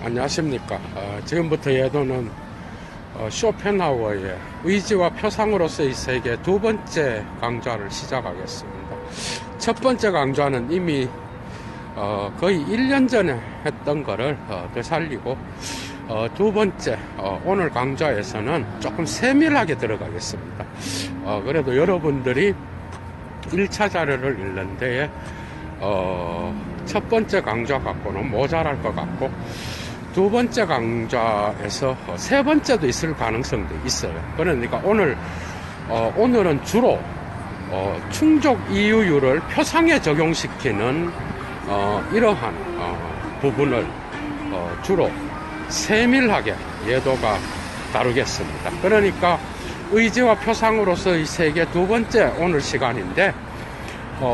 안녕하십니까. 지금부터 예도는 쇼펜하우어의 의지와 표상으로서의 세계 두 번째 강좌를 시작하겠습니다. 첫 번째 강좌는 이미 거의 1년 전에 했던 거를 되살리고 두 번째 오늘 강좌에서는 조금 세밀하게 들어가겠습니다. 그래도 여러분들이 1차 자료를 읽는 데에 첫 번째 강좌 갖고는 모자랄 것 같고, 두 번째 강좌에서 세 번째도 있을 가능성도 있어요. 그러니까 오늘은 주로 충족 이유율을 표상에 적용시키는 이러한 부분을 주로 세밀하게 예도가 다루겠습니다. 그러니까 의지와 표상으로서의 세계 두 번째 오늘 시간인데,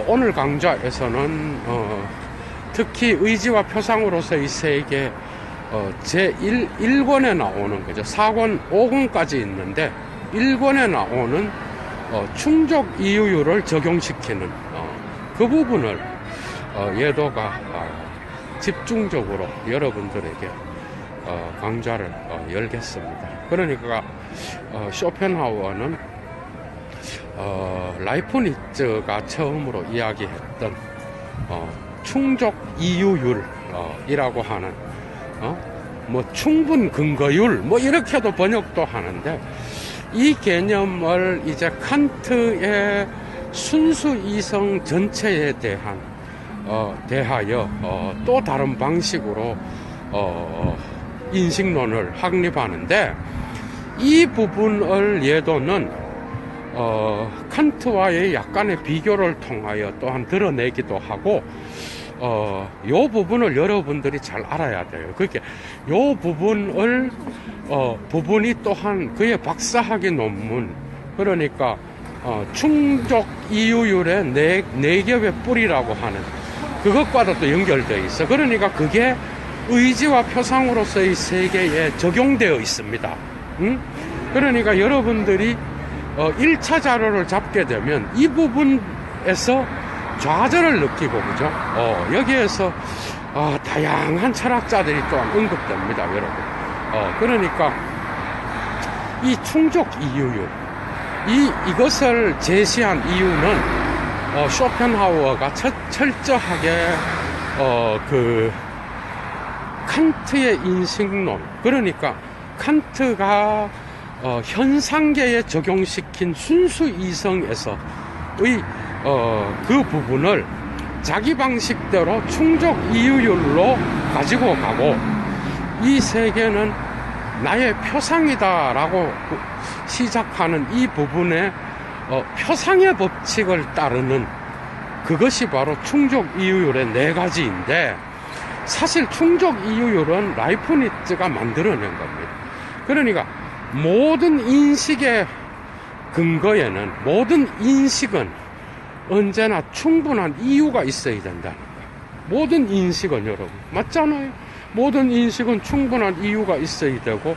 오늘 강좌에서는 특히 의지와 표상으로서의 세계 제1권에 나오는 거죠. 4권, 5권까지 있는데 1권에 나오는 충족 이유율을 적용시키는 그 부분을 예도가 집중적으로 여러분들에게 강좌를 열겠습니다. 그러니까 쇼펜하우어는 라이프니츠가 처음으로 이야기했던 충족 이유율이라고 하는 뭐 충분 근거율 뭐 이렇게도 번역도 하는데, 이 개념을 이제 칸트의 순수 이성 전체에 대하여 또 다른 방식으로 인식론을 확립하는데, 이 부분을 예도는 칸트와의 약간의 비교를 통하여 또한 드러내기도 하고, 요 부분을 여러분들이 잘 알아야 돼요. 그렇게 요 부분이 또한 그의 박사학위 논문, 그러니까 충족 이유율의 네 겹의 뿌리라고 하는 그것과도 또 연결되어 있어. 그러니까 그게 의지와 표상으로서의 세계에 적용되어 있습니다. 그러니까 여러분들이 1차 자료를 잡게 되면 이 부분에서 좌절을 느끼고, 그죠? 여기에서 다양한 철학자들이 또한 언급됩니다, 여러분. 그러니까 이 충족 이유율, 이것을 제시한 이유는 쇼펜하우어가 철저하게 칸트의 인식론, 그러니까 칸트가 현상계에 적용시킨 순수 이성에서의 그 부분을 자기 방식대로 충족 이유율로 가지고 가고, 이 세계는 나의 표상이다라고 시작하는 이 부분에 표상의 법칙을 따르는 그것이 바로 충족 이유율의 네 가지인데, 사실 충족 이유율은 라이프니츠가 만들어낸 겁니다. 그러니까 모든 인식의 근거에는, 모든 인식은 언제나 충분한 이유가 있어야 된다는 거예요. 모든 인식은, 여러분, 맞잖아요. 모든 인식은 충분한 이유가 있어야 되고,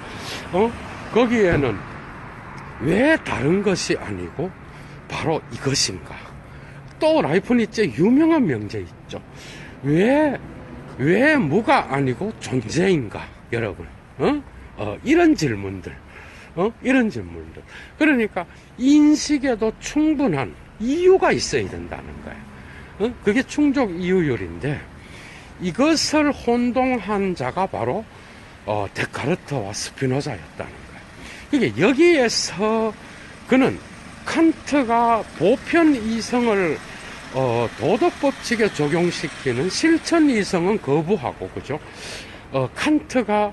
거기에는 왜 다른 것이 아니고 바로 이것인가. 또 라이프니츠의 유명한 명제 있죠. 왜 무가 아니고 존재인가, 여러분. 이런 질문들. 이런 질문들. 그러니까 인식에도 충분한 이유가 있어야 된다는 거예요. 그게 충족 이유율인데, 이것을 혼동한 자가 바로 데카르트와 스피노자였다는 거예요. 이게 여기에서 그는 칸트가 보편 이성을 도덕법칙에 적용시키는 실천 이성은 거부하고, 그죠? 칸트가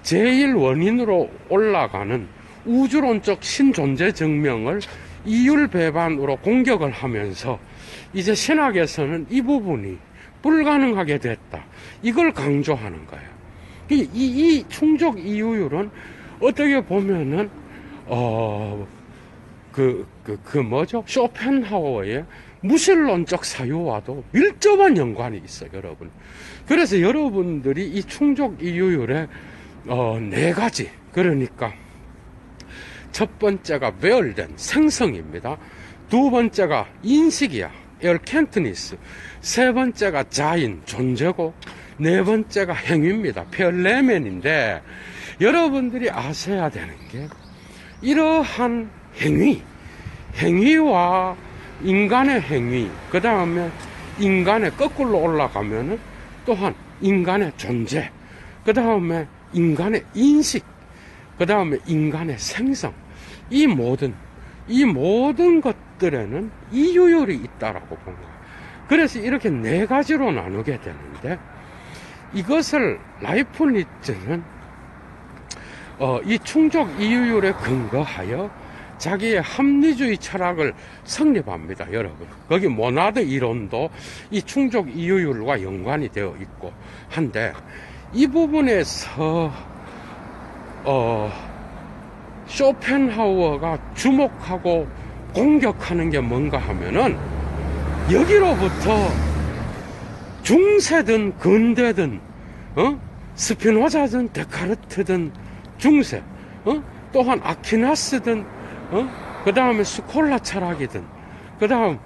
제일 원인으로 올라가는 우주론적 신존재 증명을 이율 배반으로 공격을 하면서, 이제 신학에서는 이 부분이 불가능하게 됐다, 이걸 강조하는 거예요. 이 충족 이유율은 어떻게 보면은 쇼펜하우어의 무신론적 사유와도 밀접한 연관이 있어요, 여러분. 그래서 여러분들이 이 충족 이유율의 네 가지, 그러니까 첫 번째가 배열된 생성입니다. 두 번째가 인식이야, 엘켄트니스. 세 번째가 자인, 존재고, 네 번째가 행위입니다. 펠레멘인데, 여러분들이 아셔야 되는 게, 이러한 행위와 인간의 행위, 그 다음에 인간의 거꾸로 올라가면은 또한 인간의 존재, 그 다음에 인간의 인식, 그 다음에 인간의 생성, 이 모든 것들에는 이유율이 있다라고 본 거예요. 그래서 이렇게 네 가지로 나누게 되는데, 이것을 라이프니츠는 이 충족 이유율에 근거하여 자기의 합리주의 철학을 성립합니다, 여러분. 거기 모나드 이론도 이 충족 이유율과 연관이 되어 있고 한데, 이 부분에서 쇼펜하우어가 주목하고 공격하는 게 뭔가 하면은, 여기로부터 중세든 근대든 스피노자든 데카르트든 중세, 또한 아퀴나스든 그 다음에 스콜라 철학이든, 그 다음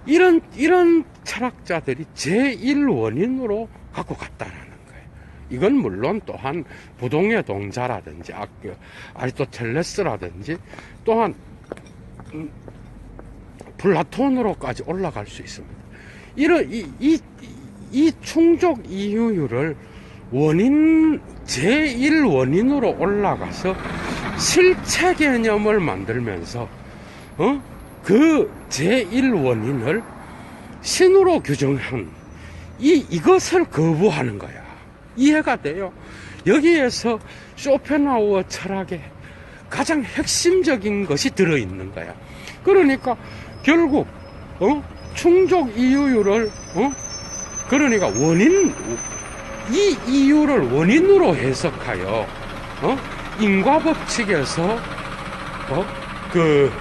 이런 철학자들이 제1원인으로 갖고 갔다라는 거예요. 이건 물론 또한 부동의 동자라든지 아리스토텔레스라든지 또한 플라톤으로까지 올라갈 수 있습니다. 이 충족 이유율을 제1원인으로 올라가서 실체 개념을 만들면서 그 제1원인을 신으로 규정한 이것을 거부하는 거야. 이해가 돼요? 여기에서 쇼펜하우어 철학의 가장 핵심적인 것이 들어있는 거야. 그러니까 결국 충족 이유율을 그러니까 이 이유를 원인으로 해석하여 인과법칙에서 그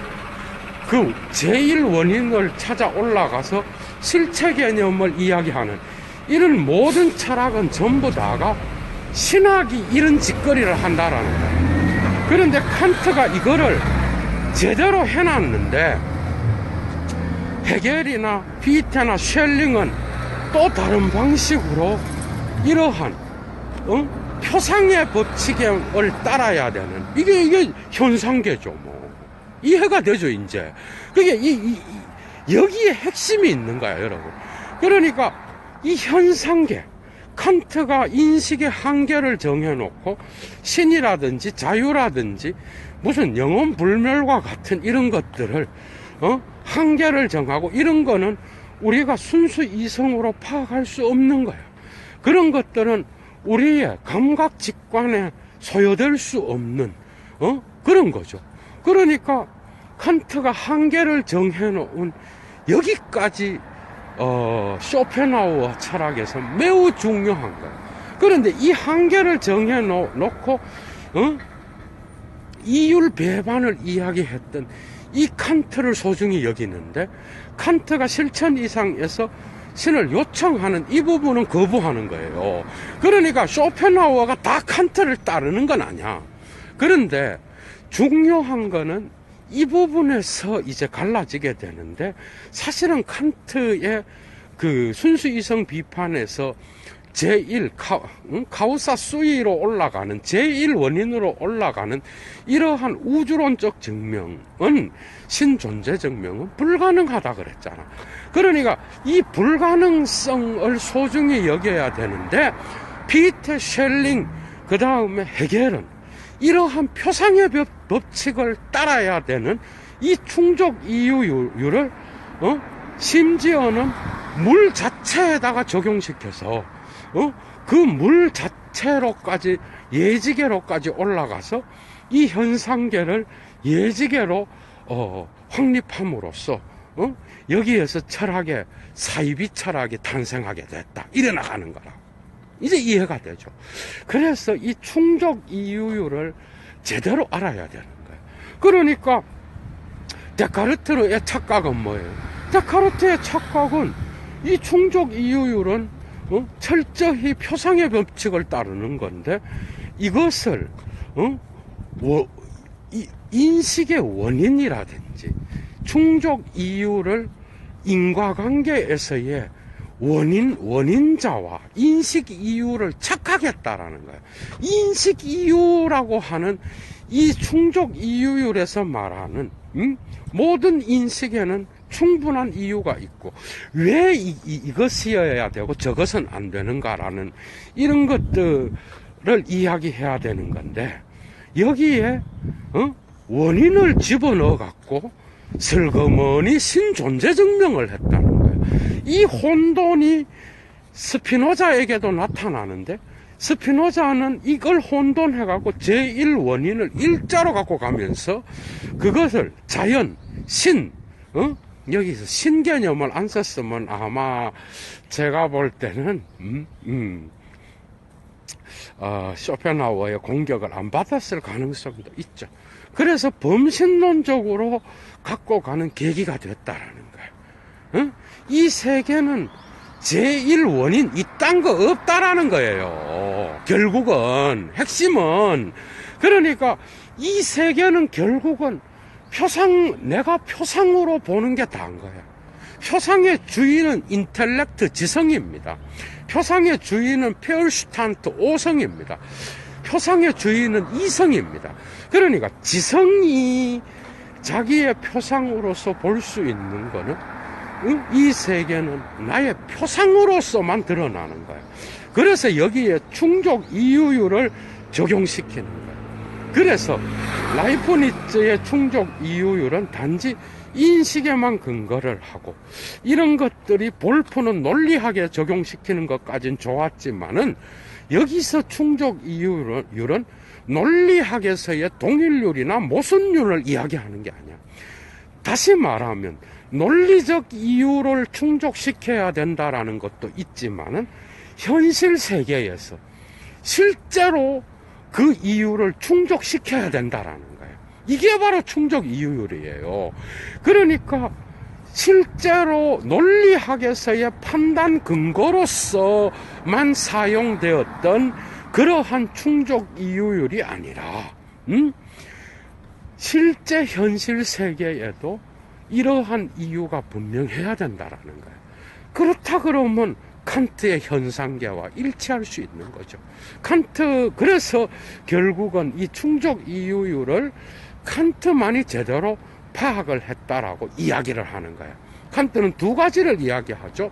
제1원인을 찾아 올라가서 실체 개념을 이야기하는 이런 모든 철학은 전부 다가 신학이 이런 짓거리를 한다라는 거예요. 그런데 칸트가 이거를 제대로 해놨는데, 헤겔이나 피테나 쉘링은 또 다른 방식으로 이러한 표상의 법칙을 따라야 되는, 이게 현상계죠. 뭐 이해가 되죠. 이제 그게 여기에 핵심이 있는 거야, 여러분. 그러니까 이 현상계, 칸트가 인식의 한계를 정해놓고 신이라든지 자유라든지 무슨 영혼 불멸과 같은 이런 것들을 한계를 정하고, 이런 거는 우리가 순수 이성으로 파악할 수 없는 거예요. 그런 것들은 우리의 감각 직관에 소요될 수 없는 그런 거죠. 그러니까 칸트가 한계를 정해놓은 여기까지 쇼펜하우어 철학에서 매우 중요한 거예요. 그런데 이 한계를 정해놓고 이율 배반을 이야기했던 이 칸트를 소중히 여기는데, 칸트가 실천 이상에서 신을 요청하는 이 부분은 거부하는 거예요. 그러니까 쇼펜하우어가 다 칸트를 따르는 건 아니야. 그런데 중요한 거는 이 부분에서 이제 갈라지게 되는데, 사실은 칸트의 그 순수 이성 비판에서 카우사 수위로 올라가는 제1원인으로 올라가는 이러한 우주론적 증명은, 신존재 증명은 불가능하다 그랬잖아. 그러니까 이 불가능성을 소중히 여겨야 되는데, 피테 쉘링 그 다음에 헤겔은 이러한 표상의 법칙을 따라야 되는 이 충족 이유율을 심지어는 물 자체에다가 적용시켜서 그 물 자체로까지, 예지계로까지 올라가서 이 현상계를 예지계로 확립함으로써 여기에서 철학의 사이비 철학이 탄생하게 됐다, 이래나가는 거라. 이제 이해가 되죠. 그래서 이 충족 이유율을 제대로 알아야 되는 거예요. 그러니까 데카르트의 착각은 뭐예요? 데카르트의 착각은 이 충족 이유율은 철저히 표상의 법칙을 따르는 건데, 이것을 인식의 원인이라든지 충족 이유를 인과관계에서의 원인자와 인식 이유를 착각했다라는 거예요. 인식 이유라고 하는 이 충족 이유율에서 말하는 모든 인식에는 충분한 이유가 있고 왜 이것이어야 되고 저것은 안 되는가라는 이런 것들을 이야기해야 되는 건데 여기에 원인을 집어넣어 갖고 슬그머니 신존재 증명을 했다는 거예요. 이 혼돈이 스피노자에게도 나타나는데 스피노자는 이걸 혼돈해 갖고 제1원인을 일자로 갖고 가면서 그것을 자연, 신, 여기서 신 개념을 안 썼으면 아마 제가 볼 때는 쇼펜하우어의 공격을 안 받았을 가능성도 있죠. 그래서 범신론적으로 갖고 가는 계기가 됐다라는 거예요. 이 세계는 제1원인 이딴 거 없다라는 거예요. 결국은 핵심은 그러니까 이 세계는 결국은 내가 표상으로 보는 게 다인 거예요. 표상의 주인은 인텔렉트 지성입니다. 표상의 주인은 페얼슈탄트 오성입니다. 표상의 주인은 이성입니다. 그러니까 지성이 자기의 표상으로서 볼 수 있는 거는 이 세계는 나의 표상으로서만 드러나는 거예요. 그래서 여기에 충족 이유율을 적용시키는 거예요. 그래서 라이프니츠의 충족 이유율은 단지 인식에만 근거를 하고 이런 것들이 볼프는 논리학에 적용시키는 것까지는 좋았지만은 여기서 충족 이유율은 논리학에서의 동일률이나 모순율을 이야기하는 게 아니야. 다시 말하면 논리적 이유를 충족시켜야 된다라는 것도 있지만은 현실 세계에서 실제로 그 이유를 충족시켜야 된다라는 거예요. 이게 바로 충족 이유율이에요. 그러니까 실제로 논리학에서의 판단 근거로서만 사용되었던 그러한 충족 이유율이 아니라 실제 현실 세계에도 이러한 이유가 분명해야 된다라는 거예요. 그렇다 그러면 칸트의 현상계와 일치할 수 있는 거죠. 그래서 결국은 이 충족 이유율을 칸트만이 제대로 파악을 했다라고 이야기를 하는 거예요. 칸트는 두 가지를 이야기하죠.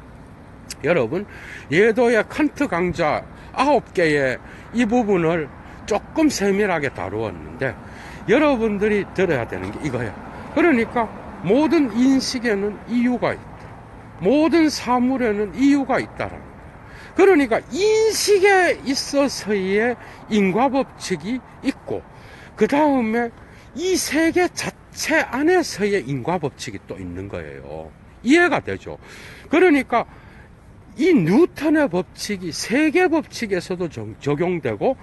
여러분, 예도의 칸트 강좌 9개의 이 부분을 조금 세밀하게 다루었는데 여러분들이 들어야 되는 게 이거예요. 그러니까 모든 인식에는 이유가 있다. 모든 사물에는 이유가 있다라는 거예요. 그러니까 인식에 있어서의 인과법칙이 있고 그 다음에 이 세계 자체 안에서의 인과법칙이 또 있는 거예요. 이해가 되죠? 그러니까 이 뉴턴의 법칙이 세계 법칙에서도 적용되고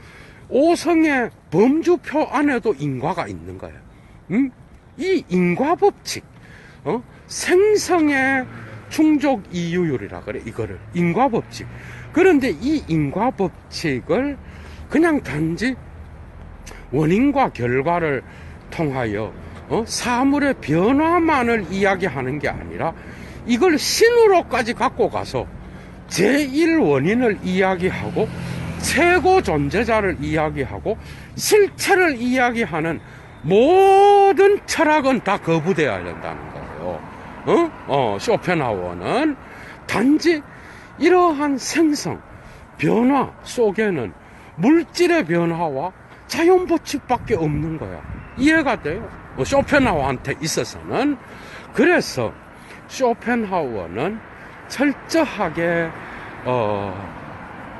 오성의 범주표 안에도 인과가 있는 거예요. 이 인과법칙, 생성의 충족 이유율이라 그래, 이거를. 인과법칙. 그런데 이 인과법칙을 그냥 단지 원인과 결과를 통하여 사물의 변화만을 이야기하는 게 아니라 이걸 신으로까지 갖고 가서 제1원인을 이야기하고 최고 존재자를 이야기하고 실체를 이야기하는 모든 철학은 다 거부되어야 된다는 거예요. 쇼펜하우어는 단지 이러한 생성, 변화 속에는 물질의 변화와 자연 법칙밖에 없는 거야. 이해가 돼요? 쇼펜하우어한테 있어서는. 그래서 쇼펜하우어는 철저하게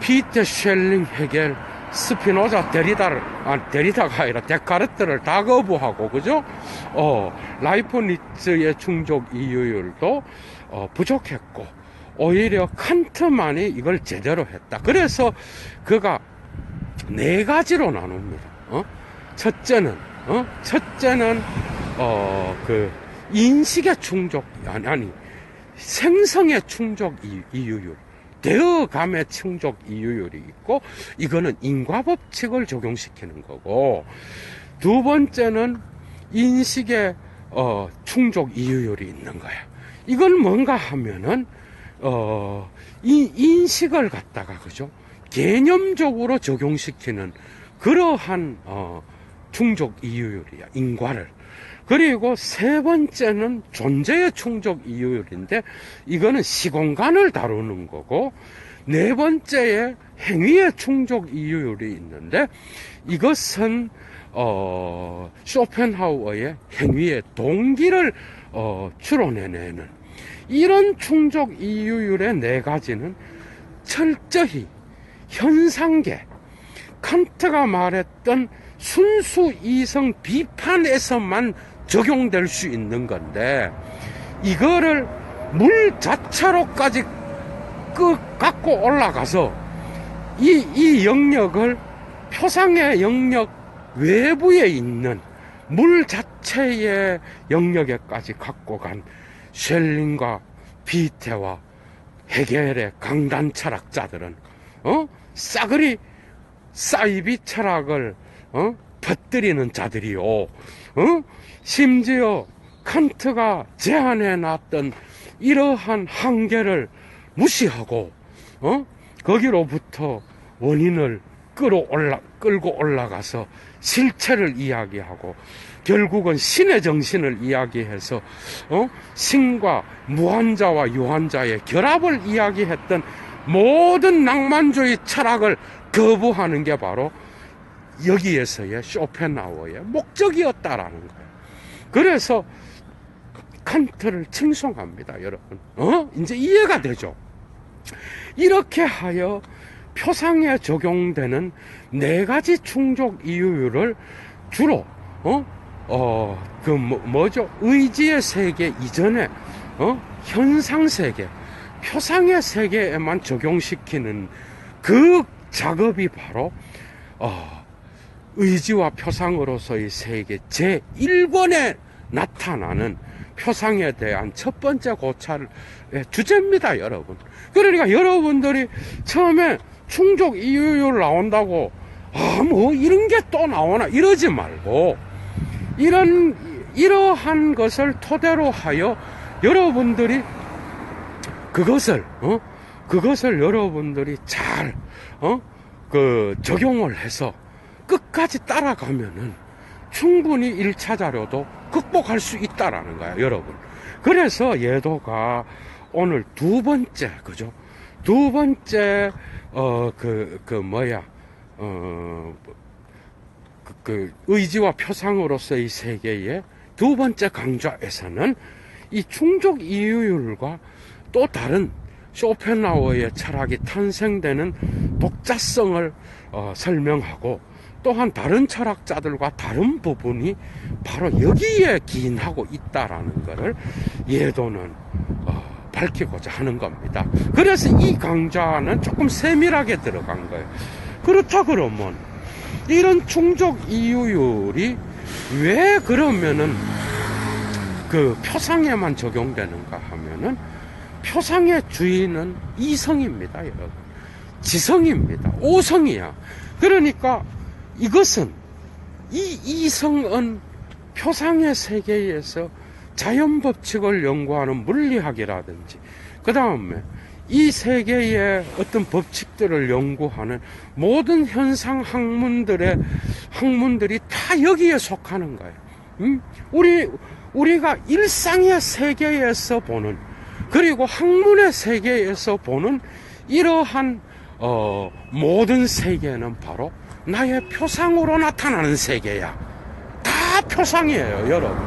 피테 쉘링 헤겔 스피노자 데리다가 아니라 데카르트를 다 거부하고, 그죠? 라이프니츠의 충족 이유율도 부족했고 오히려 칸트만이 이걸 제대로 했다. 그래서 그가 네 가지로 나눕니다. 첫째는 그 인식의 충족, 아니 생성의 충족 이유율, 되어감의 충족 이유율이 있고, 이거는 인과법칙을 적용시키는 거고, 두 번째는 인식의 충족 이유율이 있는 거야. 이건 뭔가 하면은 이 인식을 갖다가, 그죠? 개념적으로 적용시키는 그러한, 충족 이유율이야, 인과를. 그리고 세 번째는 존재의 충족 이유율인데, 이거는 시공간을 다루는 거고, 네 번째에 행위의 충족 이유율이 있는데, 이것은, 쇼펜하우어의 행위의 동기를, 추론해내는 이런 충족 이유율의 네 가지는 철저히 현상계, 칸트가 말했던 순수 이성 비판에서만 적용될 수 있는 건데, 이거를 물 자체로까지 갖고 올라가서 이 영역을 표상의 영역 외부에 있는 물 자체의 영역에까지 갖고 간 쉘링과 비테와 헤겔의 강단 철학자들은 싸그리 사이비 철학을 퍼뜨리는 자들이요. 심지어 칸트가 제안해 놨던 이러한 한계를 무시하고 거기로부터 원인을 끌고 올라가서 실체를 이야기하고 결국은 신의 정신을 이야기해서 신과 무한자와 유한자의 결합을 이야기했던 모든 낭만주의 철학을 거부하는 게 바로 여기에서의 쇼펜하우어의 목적이었다라는 거예요. 그래서 칸트를 칭송합니다, 여러분. 이제 이해가 되죠? 이렇게 하여 표상에 적용되는 네 가지 충족 이유율을 주로 의지의 세계 이전에 현상 세계, 표상의 세계에만 적용시키는 그 작업이 바로 의지와 표상으로서의 세계 제1권에 나타나는 표상에 대한 첫 번째 고찰의 주제입니다, 여러분. 그러니까 여러분들이 처음에 충족 이유율 나온다고 뭐 이런 게 또 나오나 이러지 말고, 이러한 것을 토대로 하여 여러분들이 그것을 여러분들이 잘 적용을 해서 끝까지 따라가면은 충분히 1차 자료도 극복할 수 있다라는 거야, 여러분. 그래서 예도가 오늘 두 번째, 그죠? 두 번째, 의지와 표상으로서의 세계의 두 번째 강좌에서는 이 충족 이유율과 또 다른 쇼펜하우어의 철학이 탄생되는 독자성을 설명하고, 또한 다른 철학자들과 다른 부분이 바로 여기에 기인하고 있다라는 것을 예도는 밝히고자 하는 겁니다. 그래서 이 강좌는 조금 세밀하게 들어간 거예요. 그렇다 그러면 이런 충족 이유율이 왜 그러면은 그 표상에만 적용되는가 하면은, 표상의 주인은 이성입니다, 여러분. 지성입니다. 오성이야. 그러니까 이것은, 이 이성은 표상의 세계에서 자연 법칙을 연구하는 물리학이라든지, 그 다음에 이 세계의 어떤 법칙들을 연구하는 모든 현상 학문들이 다 여기에 속하는 거예요. 우리가 일상의 세계에서 보는, 그리고 학문의 세계에서 보는 이러한 모든 세계는 바로 나의 표상으로 나타나는 세계야. 다 표상이에요, 여러분.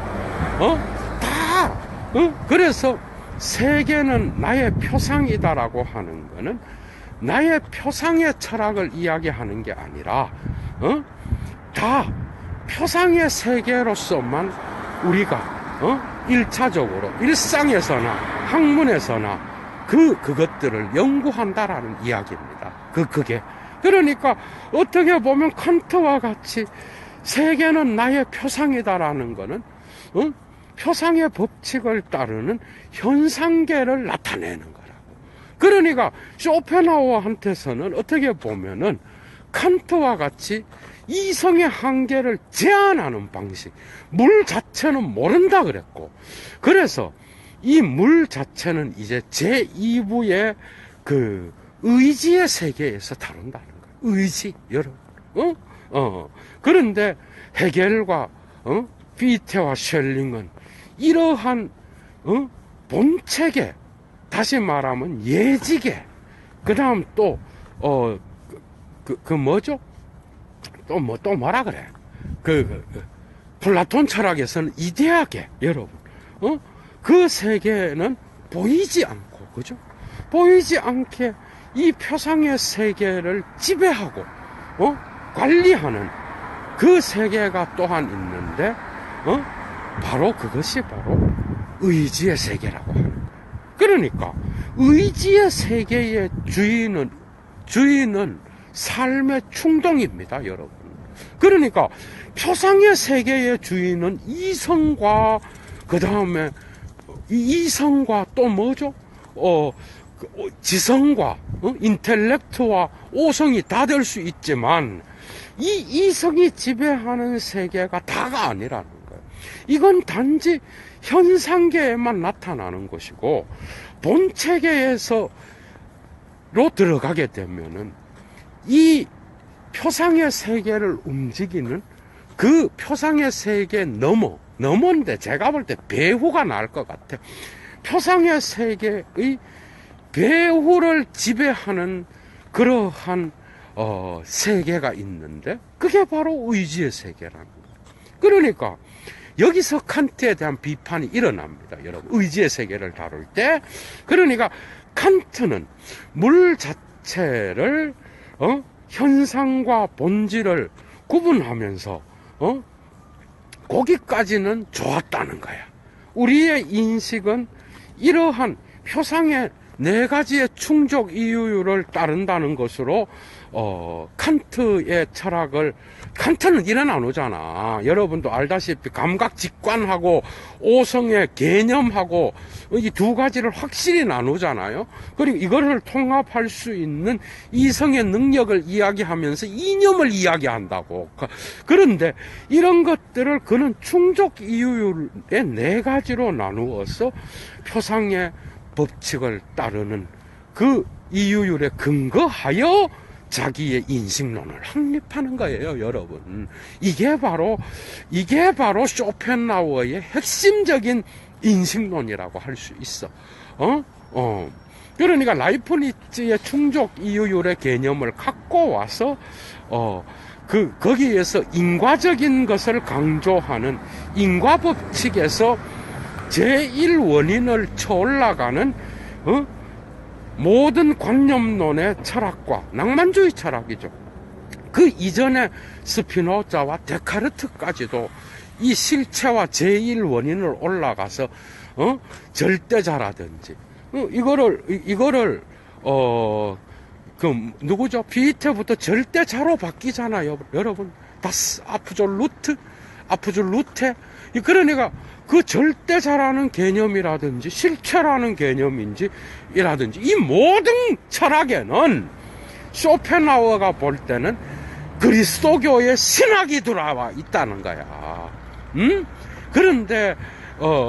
그래서 세계는 나의 표상이다라고 하는 거는 나의 표상의 철학을 이야기하는 게 아니라 다 표상의 세계로서만 우리가 1차적으로 일상에서나 학문에서나 그것들을 연구한다라는 이야기입니다. 그게 그러니까 어떻게 보면 칸트와 같이 세계는 나의 표상이다라는 거는 표상의 법칙을 따르는 현상계를 나타내는 거라고. 그러니까 쇼펜하우어한테서는 어떻게 보면은 칸트와 같이 이성의 한계를 제한하는 방식, 물 자체는 모른다 그랬고, 그래서 이 물 자체는 이제 제2부의 그 의지의 세계에서 다룬다는 거예요. 의지, 여러분. 그런데 헤겔과 피테와 셸링은 이러한 본체계, 다시 말하면 예지계, 그 다음 또 뭐죠? 또 뭐라 그래? 플라톤 철학에서는 이데아계, 여러분. 그 세계는 보이지 않고, 그죠? 보이지 않게 이 표상의 세계를 지배하고, 관리하는 그 세계가 또한 있는데, 바로 그것이 바로 의지의 세계라고 하는 거예요. 그러니까, 의지의 세계의 주인은 삶의 충동입니다, 여러분. 그러니까, 표상의 세계의 주인은 이성과, 그 다음에, 이성과 또 뭐죠? 지성과, 인텔렉트와 오성이 다 될 수 있지만, 이 이성이 지배하는 세계가 다가 아니라는 거예요. 이건 단지 현상계에만 나타나는 것이고, 본체계에서로 들어가게 되면은, 이 표상의 세계를 움직이는 그 표상의 세계 너머인데 제가 볼 때 배후가 나을 것 같아요. 표상의 세계의 배후를 지배하는 그러한 세계가 있는데 그게 바로 의지의 세계라는 거예요. 그러니까 여기서 칸트에 대한 비판이 일어납니다, 여러분. 의지의 세계를 다룰 때. 그러니까 칸트는 물 자체를 현상과 본질을 구분하면서 거기까지는 좋았다는 거야. 우리의 인식은 이러한 표상의 네 가지의 충족 이유를 따른다는 것으로 칸트의 철학을, 칸트는 이래 나누잖아. 여러분도 알다시피 감각직관하고 오성의 개념하고 이 두 가지를 확실히 나누잖아요. 그리고 이거를 통합할 수 있는 이성의 능력을 이야기하면서 이념을 이야기한다고. 그런데 이런 것들을 그는 충족 이유의 네 가지로 나누어서 표상의 법칙을 따르는 그 이유율에 근거하여 자기의 인식론을 확립하는 거예요, 여러분. 이게 바로 쇼펜하우어의 핵심적인 인식론이라고 할 수 있어. 그러니까 라이프니츠의 충족 이유율의 개념을 갖고 와서 거기에서 인과적인 것을 강조하는 인과 법칙에서 제1원인을 쳐올라가는 모든 관념론의 철학과 낭만주의 철학이죠. 그 이전에 스피노자와 데카르트까지도 이 실체와 제1원인을 올라가서 절대자라든지 이거를 누구죠? 피테부터 절대자로 바뀌잖아요, 여러분. 다스 아프졸루테. 그러니까 그 절대자라는 개념이라든지 실체라는 개념이라든지 이 모든 철학에는 쇼펜하우어가 볼 때는 그리스도교의 신학이 들어와 있다는 거야. 그런데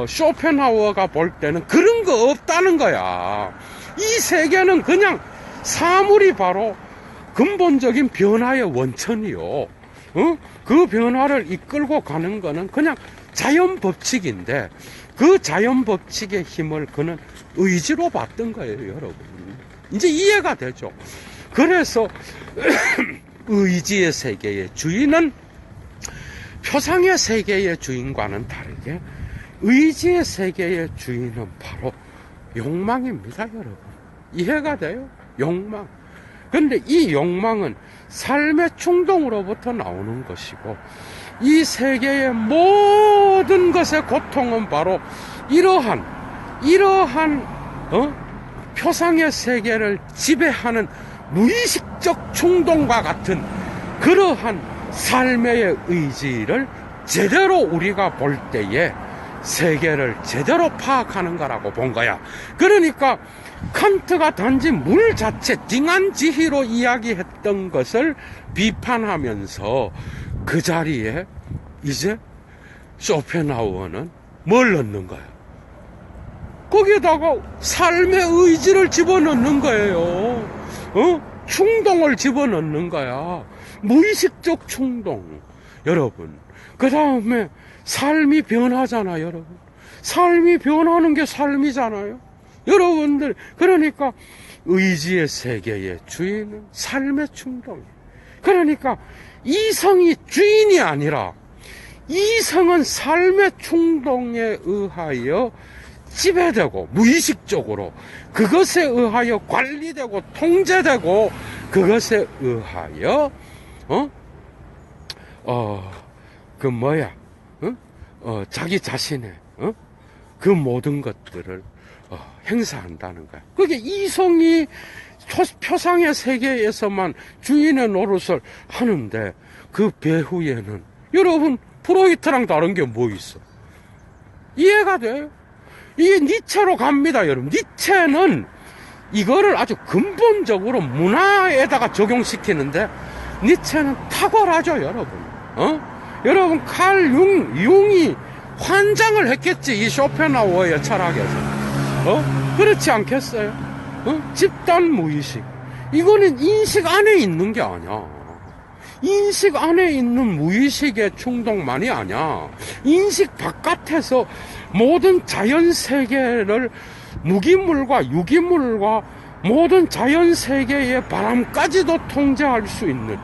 쇼펜하우어가 볼 때는 그런 거 없다는 거야. 이 세계는 그냥 사물이 바로 근본적인 변화의 원천이요. 그 변화를 이끌고 가는 거는 그냥 자연 법칙인데 그 자연 법칙의 힘을 그는 의지로 받던 거예요, 여러분. 이제 이해가 되죠. 그래서 의지의 세계의 주인은 표상의 세계의 주인과는 다르게 의지의 세계의 주인은 바로 욕망입니다, 여러분. 이해가 돼요? 욕망. 근데 이 욕망은 삶의 충동으로부터 나오는 것이고 이 세계의 모든 것의 고통은 바로 이러한 표상의 세계를 지배하는 무의식적 충동과 같은 그러한 삶의 의지를 제대로 우리가 볼 때에 세계를 제대로 파악하는 거라고 본 거야. 그러니까 칸트가 단지 물 자체 딩한지히로 이야기했던 것을 비판하면서 그 자리에 이제 쇼펜하우어는 뭘 넣는 거야? 거기에다가 삶의 의지를 집어넣는 거예요. 충동을 집어넣는 거야. 무의식적 충동. 여러분. 그 다음에 삶이 변하잖아, 여러분. 삶이 변하는 게 삶이잖아요. 여러분들, 그러니까 의지의 세계의 주인은 삶의 충동이에요. 그러니까 이성이 주인이 아니라 이성은 삶의 충동에 의하여 지배되고 무의식적으로 그것에 의하여 관리되고 통제되고 그것에 의하여 자기 자신의 그 모든 것들을 행사한다는 거야. 그게 이성이 표상의 세계에서만 주인의 노릇을 하는데 그 배후에는 여러분 프로이트랑 다른 게 뭐 있어? 이해가 돼요? 이게 니체로 갑니다, 여러분. 니체는 이거를 아주 근본적으로 문화에다가 적용시키는데 니체는 탁월하죠, 여러분. 여러분 융이 환장을 했겠지, 이 쇼펜하우어의 철학에서. 그렇지 않겠어요? 집단 무의식. 이거는 인식 안에 있는 게 아니야. 인식 안에 있는 무의식의 충동만이 아니야. 인식 바깥에서 모든 자연 세계를 무기물과 유기물과 모든 자연 세계의 바람까지도 통제할 수 있는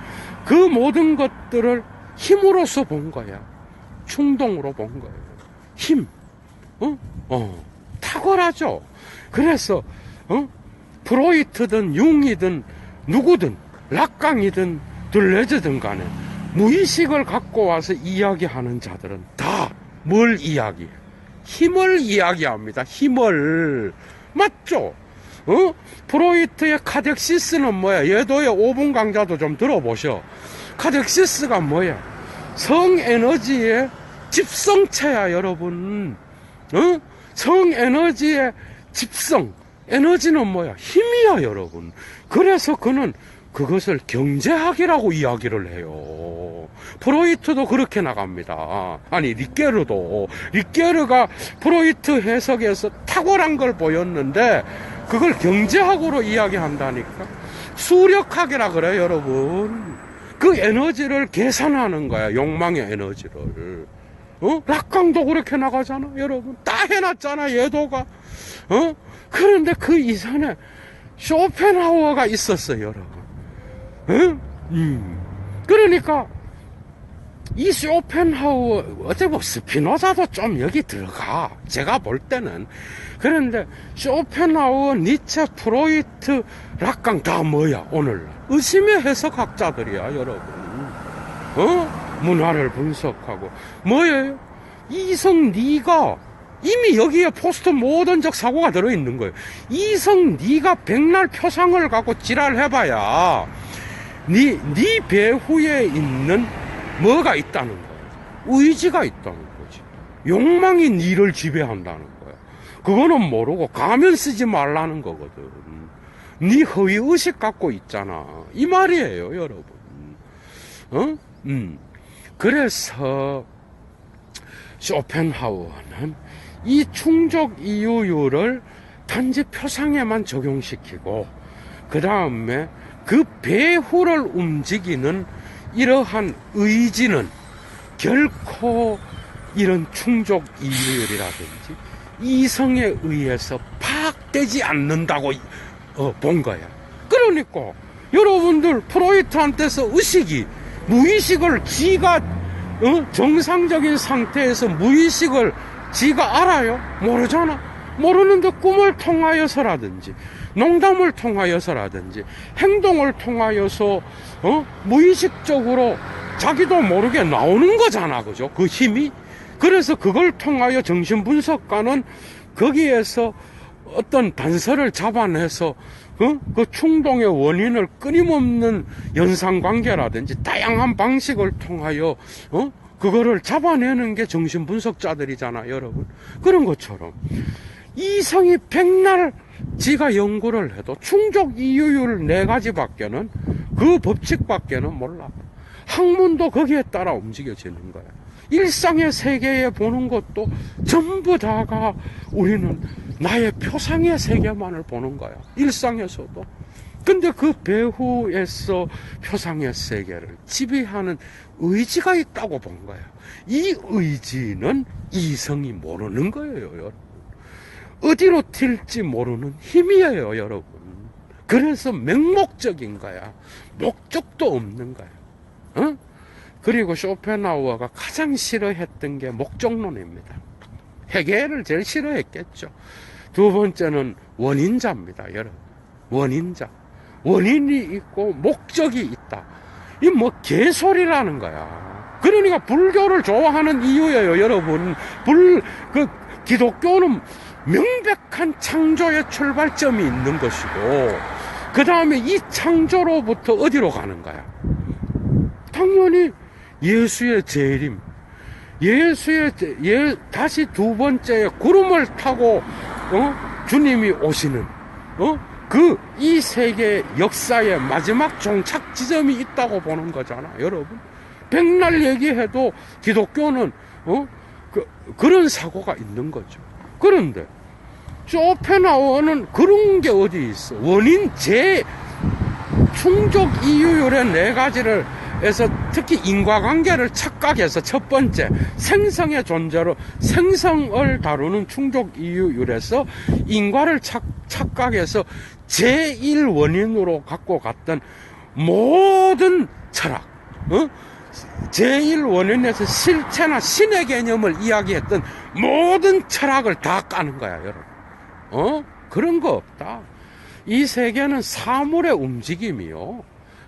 그 모든 것들을 힘으로서 본 거야. 충동으로 본 거예요. 힘. 탁월하죠. 그래서 프로이트든 융이든 누구든 락강이든 들레즈든 간에 무의식을 갖고 와서 이야기하는 자들은 다 뭘 이야기해? 힘을 이야기합니다. 힘을. 맞죠? 프로이트의 카덱시스는 뭐야? 예도의 5분 강좌도 좀 들어보셔. 카덱시스가 뭐야? 성에너지의 집성체야, 여러분. 성에너지의 집성. 에너지는 뭐야? 힘이야, 여러분. 그래서 그는 그것을 경제학이라고 이야기를 해요. 프로이트도 그렇게 나갑니다. 아니, 리케르가 프로이트 해석에서 탁월한 걸 보였는데 그걸 경제학으로 이야기한다니까. 수력학이라 그래요, 여러분. 그 에너지를 계산하는 거야, 욕망의 에너지를. 락강도 그렇게 나가잖아, 여러분. 다 해놨잖아, 예도가. 그런데 그 이전에 쇼펜하우어가 있었어요, 여러분. 그러니까 이 쇼펜하우어 어째 뭐 스피노자도 좀 여기 들어가, 제가 볼 때는. 그런데 쇼펜하우어, 니체, 프로이트, 락강 다 뭐야? 오늘 의심의 해석학자들이야, 여러분. 문화를 분석하고 뭐예요? 이성 니가 이미 여기에 포스트 모던적 사고가 들어있는 거예요. 이성 니가 백날 표상을 갖고 지랄해봐야 네 배후에 있는 뭐가 있다는 거야. 의지가 있다는 거지. 욕망이 니를 지배한다는 거야. 그거는 모르고 가면 쓰지 말라는 거거든. 네 허위 의식 갖고 있잖아, 이 말이에요, 여러분. 그래서 쇼펜하우어는 이 충족 이유율을 단지 표상에만 적용시키고 그 다음에 그 배후를 움직이는 이러한 의지는 결코 이런 충족 이유율이라든지 이성에 의해서 파악되지 않는다고 본 거야. 그러니까 여러분들 프로이트한테서 의식이 무의식을 지가 정상적인 상태에서 무의식을 지가 알아요? 모르잖아. 모르는데 꿈을 통하여서라든지 농담을 통하여서라든지 행동을 통하여서 무의식적으로 자기도 모르게 나오는 거잖아, 그죠? 그 힘이. 그래서 그걸 통하여 정신분석가는 거기에서 어떤 단서를 잡아내서 그 충동의 원인을 끊임없는 연상관계라든지 다양한 방식을 통하여 그거를 잡아내는 게 정신분석자들이잖아, 여러분. 그런 것처럼 이성이 백날 지가 연구를 해도 충족 이유율 4가지밖에는, 그 법칙밖에는 몰라. 학문도 거기에 따라 움직여지는 거야. 일상의 세계에 보는 것도 전부 다가 우리는 나의 표상의 세계만을 보는 거야. 일상에서도. 근데 그 배후에서 표상의 세계를 지배하는 의지가 있다고 본 거예요. 이 의지는 이성이 모르는 거예요, 여러분. 어디로 튈지 모르는 힘이에요, 여러분. 그래서 맹목적인 거야. 목적도 없는 거야. 어? 그리고 쇼펜하우어가 가장 싫어했던 게 목적론입니다. 해겔을 제일 싫어했겠죠. 두 번째는 원인자입니다, 여러분. 원인자. 원인이 있고 목적이 있다. 이 뭐 개소리라는 거야. 그러니까 불교를 좋아하는 이유예요, 여러분. 기독교는 명백한 창조의 출발점이 있는 것이고, 그 다음에 이 창조로부터 어디로 가는 거야? 당연히 예수의 재림. 다시 두 번째 구름을 타고, 주님이 오시는, 이 세계 역사의 마지막 종착 지점이 있다고 보는 거잖아, 여러분. 백날 얘기해도 기독교는, 그런 사고가 있는 거죠. 그런데, 쇼펜하우어는 그런 게 어디 있어? 원인, 충족 이유율의 네 가지를 해서 특히 인과관계를 착각해서 첫 번째, 생성의 존재로 생성을 다루는 충족 이유율에서 인과를 착각해서 제1원인으로 갖고 갔던 모든 철학, 제1원인에서 실체나 신의 개념을 이야기했던 모든 철학을 다 까는 거야, 여러분. 그런 거 없다. 이 세계는 사물의 움직임이요.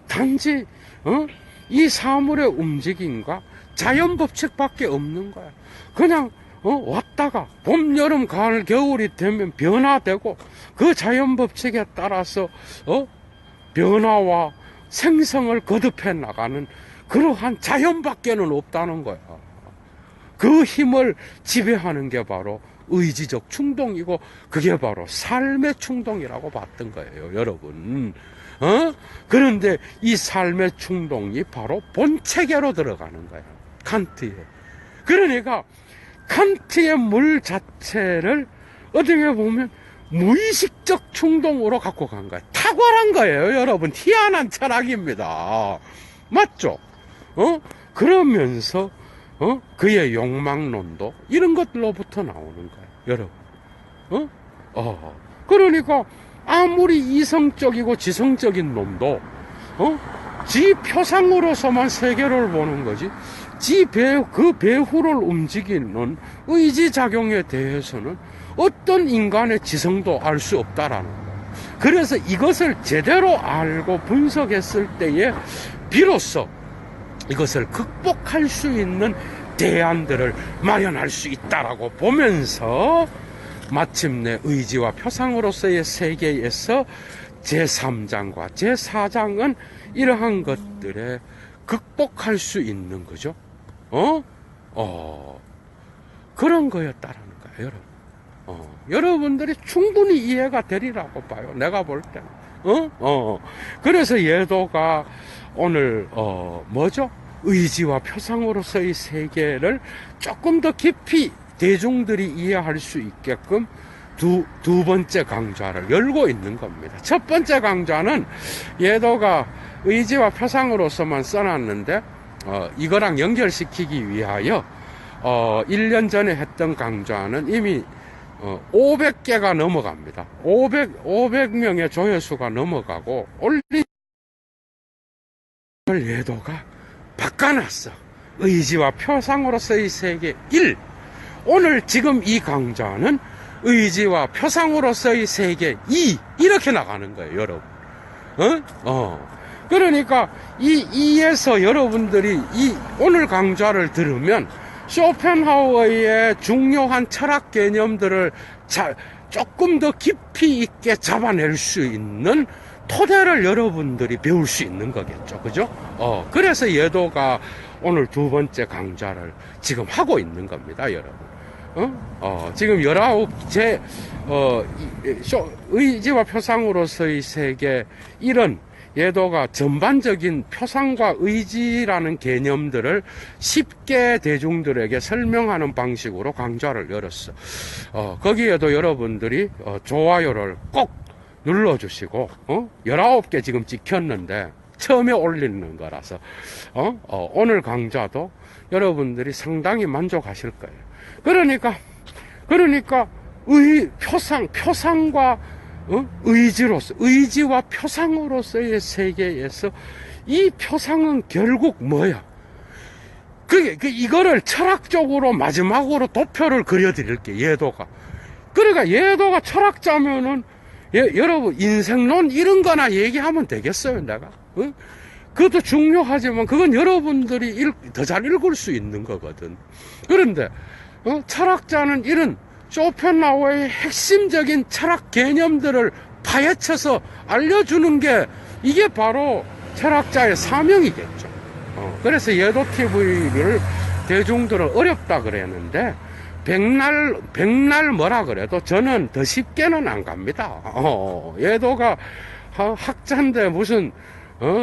단지, 이 사물의 움직임과 자연 법칙밖에 없는 거야. 그냥, 왔다가, 봄, 여름, 가을, 겨울이 되면 변화되고, 그 자연 법칙에 따라서, 변화와 생성을 거듭해 나가는 그러한 자연밖에는 없다는 거야. 그 힘을 지배하는 게 바로 의지적 충동이고, 그게 바로 삶의 충동이라고 봤던 거예요, 여러분. 그런데 이 삶의 충동이 바로 본체계로 들어가는 거야, 칸트에. 그러니까 칸트의 물 자체를 어떻게 보면 무의식적 충동으로 갖고 간 거야. 탁월한 거예요, 여러분. 희한한 철학입니다. 맞죠? 그러면서 그의 욕망론도 이런 것들로부터 나오는 거예요, 여러분. 그러니까 아무리 이성적이고 지성적인 놈도 지 표상으로서만 세계를 보는 거지, 그 배후를 움직이는 의지작용에 대해서는 어떤 인간의 지성도 알 수 없다라는 거예요. 그래서 이것을 제대로 알고 분석했을 때에 비로소 이것을 극복할 수 있는 대안들을 마련할 수 있다라고 보면서 마침내 의지와 표상으로서의 세계에서 제3장과 제4장은 이러한 것들에 극복할 수 있는 거죠. 그런 거였다라는 거예요, 여러분. 여러분들이 충분히 이해가 되리라고 봐요, 내가 볼 때는. 그래서 예도가 오늘, 의지와 표상으로서의 세계를 조금 더 깊이 대중들이 이해할 수 있게끔 두 번째 강좌를 열고 있는 겁니다. 첫 번째 강좌는 예도가 의지와 표상으로서만 써놨는데, 이거랑 연결시키기 위하여, 1년 전에 했던 강좌는 이미 500개가 넘어갑니다. 500명의 조회수가 넘어가고, 예도가 바꿔놨어. 의지와 표상으로서의 세계 1. 오늘 지금 이 강좌는 의지와 표상으로서의 세계 2. 이렇게 나가는 거예요, 여러분. 그러니까 이에서 여러분들이 오늘 강좌를 들으면 쇼펜하우어의 중요한 철학 개념들을 조금 더 깊이 있게 잡아낼 수 있는 토대를 여러분들이 배울 수 있는 거겠죠, 그죠? 그래서 예도가 오늘 두 번째 강좌를 지금 하고 있는 겁니다, 여러분. 지금 19제 의지와 표상으로서의 세계 1은 예도가 전반적인 표상과 의지라는 개념들을 쉽게 대중들에게 설명하는 방식으로 강좌를 열었어. 거기에도 여러분들이 좋아요를 꼭 눌러주시고 19개 지금 찍혔는데 처음에 올리는 거라서 오늘 강좌도 여러분들이 상당히 만족하실 거예요. 그러니까 표상과 의지와 표상으로서의 세계에서 이 표상은 결국 뭐야? 이거를 철학적으로 마지막으로 도표를 그려드릴게, 예도가. 그러니까 예도가 철학자면은, 여러분, 인생론 이런 거나 얘기하면 되겠어요, 내가? 그것도 중요하지만, 그건 여러분들이 더 잘 읽을 수 있는 거거든. 그런데, 철학자는 이런 쇼펜하우어의 핵심적인 철학 개념들을 파헤쳐서 알려주는 게 이게 바로 철학자의 사명이겠죠. 그래서 예도TV를 대중들은 어렵다 그랬는데 백날 뭐라 그래도 저는 더 쉽게는 안 갑니다. 예도가 학자인데 무슨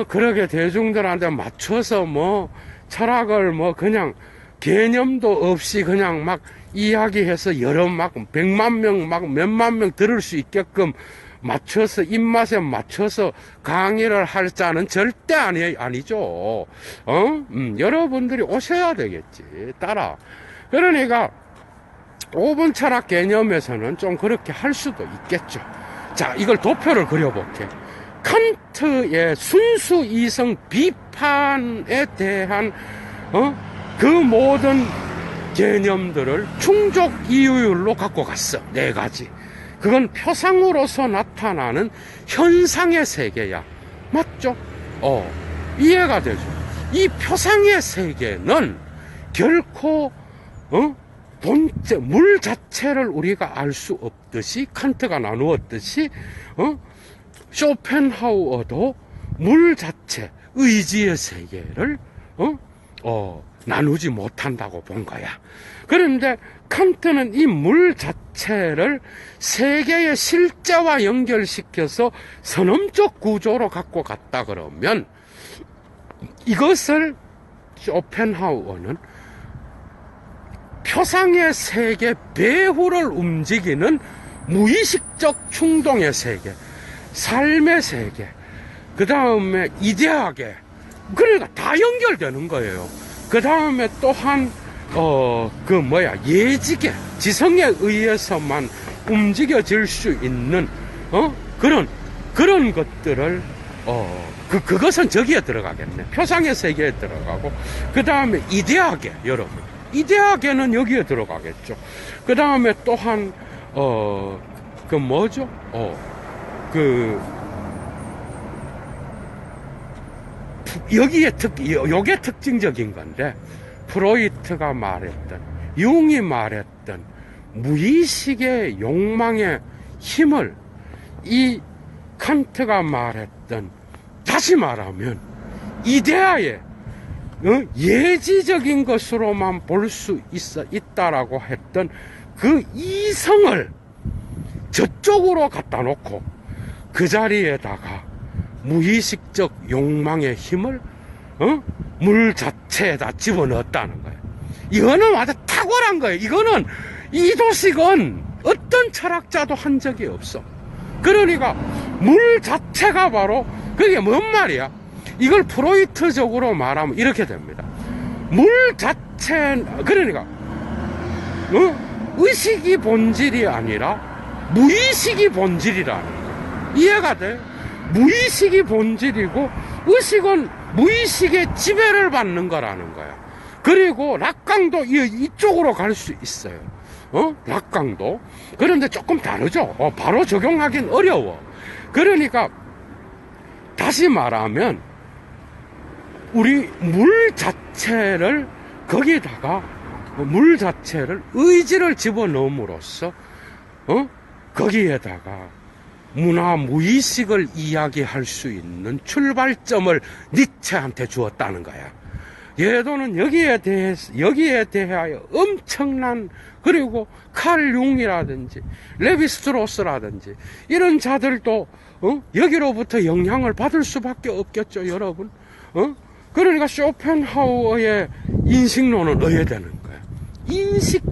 그렇게 대중들한테 맞춰서 뭐 철학을 뭐 그냥 개념도 없이 그냥 막 이야기해서 여러 막 100만 명 막 몇만 명 들을 수 있게끔 맞춰서 입맛에 맞춰서 강의를 할 자는 절대 아니죠. 여러분들이 오셔야 되겠지, 따라. 그러니까 5분 철학 개념에서는 좀 그렇게 할 수도 있겠죠. 자, 이걸 도표를 그려볼게. 칸트의 순수 이성 비판에 대한 그 모든 개념들을 충족 이유율로 갖고 갔어. 4가지. 그건 표상으로서 나타나는 현상의 세계야. 맞죠? 이해가 되죠? 이 표상의 세계는 결코 본체, 물 자체를 우리가 알 수 없듯이, 칸트가 나누었듯이 쇼펜하우어도 물 자체, 의지의 세계를 나누지 못한다고 본 거야. 그런데 칸트는 이 물 자체를 세계의 실제와 연결시켜서 선험적 구조로 갖고 갔다 그러면 이것을 쇼펜하우어는 표상의 세계 배후를 움직이는 무의식적 충동의 세계, 삶의 세계, 그 다음에 이데아계, 그러니까 다 연결되는 거예요. 그 다음에 또한 예지계, 지성에 의해서만 움직여질 수 있는 그런 것들을 그것은 저기에 들어가겠네. 표상의 세계에 들어가고, 그 다음에 이데아계, 여러분, 이데아계는 여기에 들어가겠죠. 그 다음에 또한 요게 특징적인 건데, 프로이트가 말했던, 융이 말했던 무의식의 욕망의 힘을 이 칸트가 말했던, 다시 말하면 이데아의 예지적인 것으로만 볼 수 있다라고 했던 그 이성을 저쪽으로 갖다 놓고 그 자리에다가 무의식적 욕망의 힘을 물 자체에다 집어넣었다는 거예요. 이거는 아주 탁월한 거예요. 이거는 이도식은 어떤 철학자도 한 적이 없어. 그러니까 물 자체가 바로 그게 뭔 말이야? 이걸 프로이트적으로 말하면 이렇게 됩니다. 물 자체, 그러니까 의식이 본질이 아니라 무의식이 본질이라는 거야. 이해가 돼? 무의식이 본질이고 의식은 무의식의 지배를 받는 거라는 거야. 그리고 락강도 이쪽으로 갈 수 있어요. 락강도. 그런데 조금 다르죠. 바로 적용하긴 어려워. 그러니까 다시 말하면 우리 물 자체를 거기다가 물 자체를 의지를 집어넣음으로써 거기에다가 문화 무의식을 이야기할 수 있는 출발점을 니체한테 주었다는 거야. 예도는 여기에 대하여 엄청난, 그리고 칼 융이라든지 레비스트로스라든지 이런 자들도 여기로부터 영향을 받을 수밖에 없겠죠, 여러분. 그러니까 쇼펜하우어의 인식론은 의외되는 거예요. 인식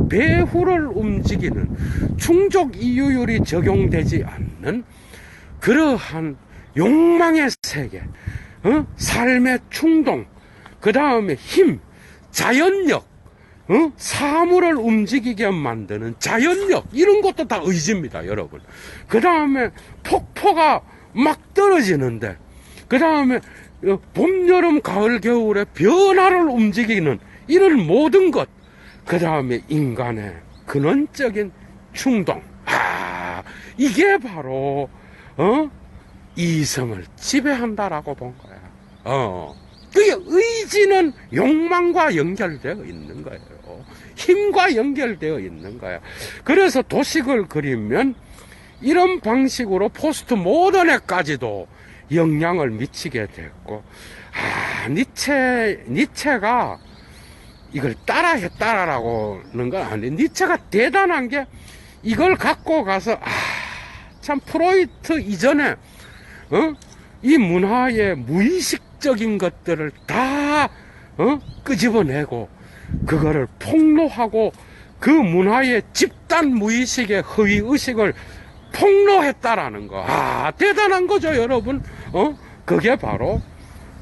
배후를 움직이는 충족 이유율이 적용되지 않는 그러한 욕망의 세계, 삶의 충동, 그 다음에 힘, 자연력, 사물을 움직이게 만드는 자연력, 이런 것도 다 의지입니다, 여러분. 그 다음에 폭포가 막 떨어지는데, 그 다음에 봄, 여름, 가을, 겨울의 변화를 움직이는 이런 모든 것, 그 다음에 인간의 근원적인 충동. 이게 바로, 이성을 지배한다라고 본 거야. 그게 의지는 욕망과 연결되어 있는 거예요. 힘과 연결되어 있는 거야. 그래서 도식을 그리면 이런 방식으로 포스트 모던에까지도 영향을 미치게 됐고, 니체가 이걸 따라했다라고는 건 아닌데, 니체가 대단한 게 이걸 갖고 가서, 참 프로이트 이전에, 이 문화의 무의식적인 것들을 다, 끄집어내고, 그거를 폭로하고, 그 문화의 집단 무의식의 허위의식을 폭로했다라는 거. 대단한 거죠, 여러분. 그게 바로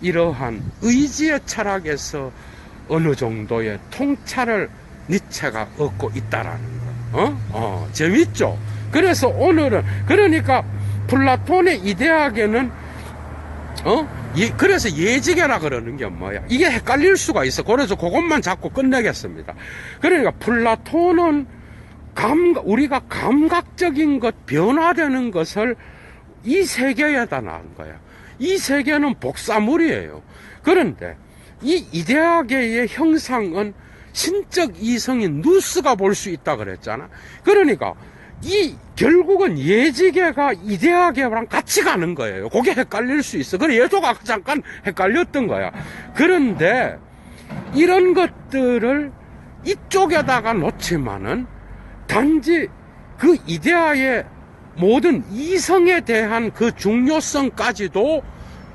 이러한 의지의 철학에서 어느 정도의 통찰을 니체가 얻고 있다라는 거. 재밌죠? 그래서 오늘은, 그러니까 플라톤의 이데아계는, 그래서 예지계라 그러는 게 뭐야? 이게 헷갈릴 수가 있어. 그래서 그것만 잡고 끝내겠습니다. 그러니까 플라톤은 우리가 감각적인 것, 변화되는 것을 이 세계에다 놔은 거야. 이 세계는 복사물이에요. 그런데 이 이데아계의 형상은 신적 이성인 누스가 볼 수 있다 그랬잖아. 그러니까 결국은 예지계가 이데아계랑 같이 가는 거예요. 그게 헷갈릴 수 있어. 그래, 얘도 잠깐 헷갈렸던 거야. 그런데 이런 것들을 이쪽에다가 놓지만은 단지 그 이데아의 모든 이성에 대한 그 중요성까지도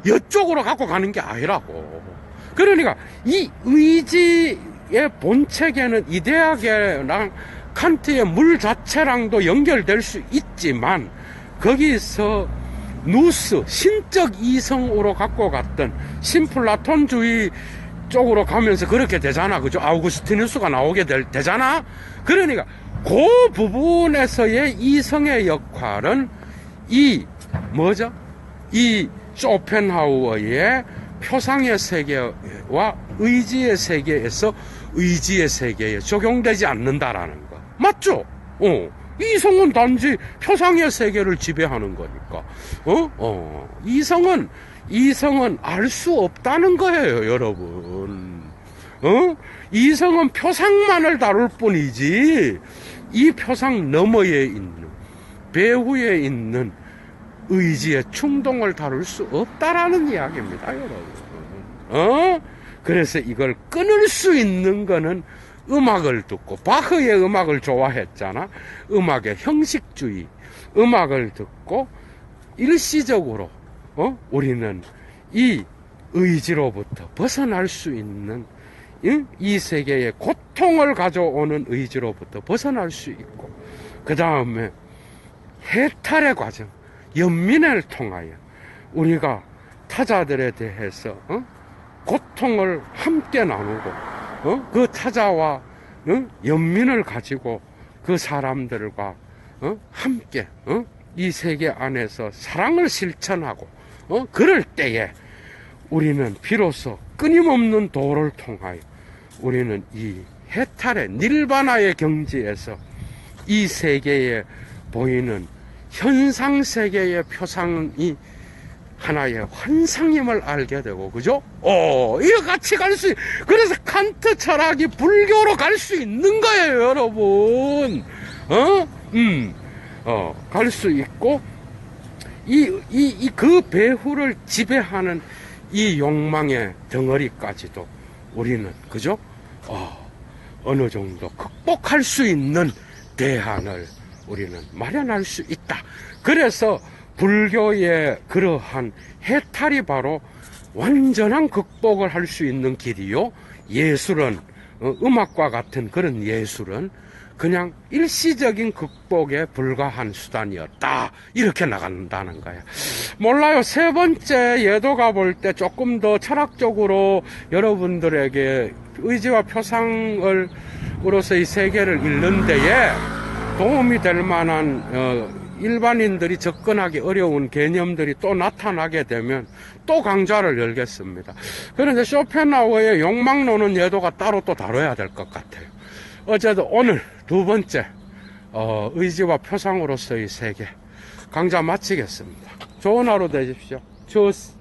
이쪽으로 갖고 가는 게 아니라고. 그러니까 이 의지의 본체계는 이데아계랑 칸트의 물 자체랑도 연결될 수 있지만, 거기서 누스, 신적 이성으로 갖고 갔던 신플라톤주의 쪽으로 가면서 그렇게 되잖아. 그죠? 아우구스티누스가 나오게 되잖아? 그러니까 그 부분에서의 이성의 역할은 이 쇼펜하우어의 표상의 세계와 의지의 세계에서 의지의 세계에 적용되지 않는다라는 거. 맞죠? 이성은 단지 표상의 세계를 지배하는 거니까. 이성은 알 수 없다는 거예요, 여러분. 이성은 표상만을 다룰 뿐이지, 이 표상 너머에 있는, 배후에 있는 의지의 충동을 다룰 수 없다라는 이야기입니다, 여러분. 그래서 이걸 끊을 수 있는 거는 음악을 듣고, 바흐의 음악을 좋아했잖아. 음악의 형식주의, 음악을 듣고 일시적으로 우리는 이 의지로부터 벗어날 수 있는, 이 세계의 고통을 가져오는 의지로부터 벗어날 수 있고, 그 다음에 해탈의 과정, 연민을 통하여 우리가 타자들에 대해서 고통을 함께 나누고, 그 타자와 연민을 가지고 그 사람들과 함께 이 세계 안에서 사랑을 실천하고, 그럴 때에 우리는 비로소 끊임없는 도를 통하여 우리는 이 해탈의 닐바나의 경지에서 이 세계에 보이는 현상 세계의 표상이 하나의 환상임을 알게 되고, 그죠? 이거 같이 갈 수, 그래서 칸트 철학이 불교로 갈 수 있는 거예요, 여러분. 갈 수 있고, 그 배후를 지배하는 이 욕망의 덩어리까지도 우리는, 그죠? 어느 정도 극복할 수 있는 대안을 우리는 마련할 수 있다. 그래서 불교의 그러한 해탈이 바로 완전한 극복을 할 수 있는 길이요. 예술은, 음악과 같은 그런 예술은 그냥 일시적인 극복에 불과한 수단이었다. 이렇게 나간다는 거예요. 몰라요. 세 번째 예도가 볼 때 조금 더 철학적으로 여러분들에게 의지와 표상으로서의 세계를 읽는 데에 도움이 될 만한 일반인들이 접근하기 어려운 개념들이 또 나타나게 되면 또 강좌를 열겠습니다. 그런데 쇼펜하우어의 욕망론은 예도가 따로 또 다뤄야 될 것 같아요. 어제도 오늘 두 번째 의지와 표상으로서의 세계 강좌 마치겠습니다. 좋은 하루 되십시오. 주스.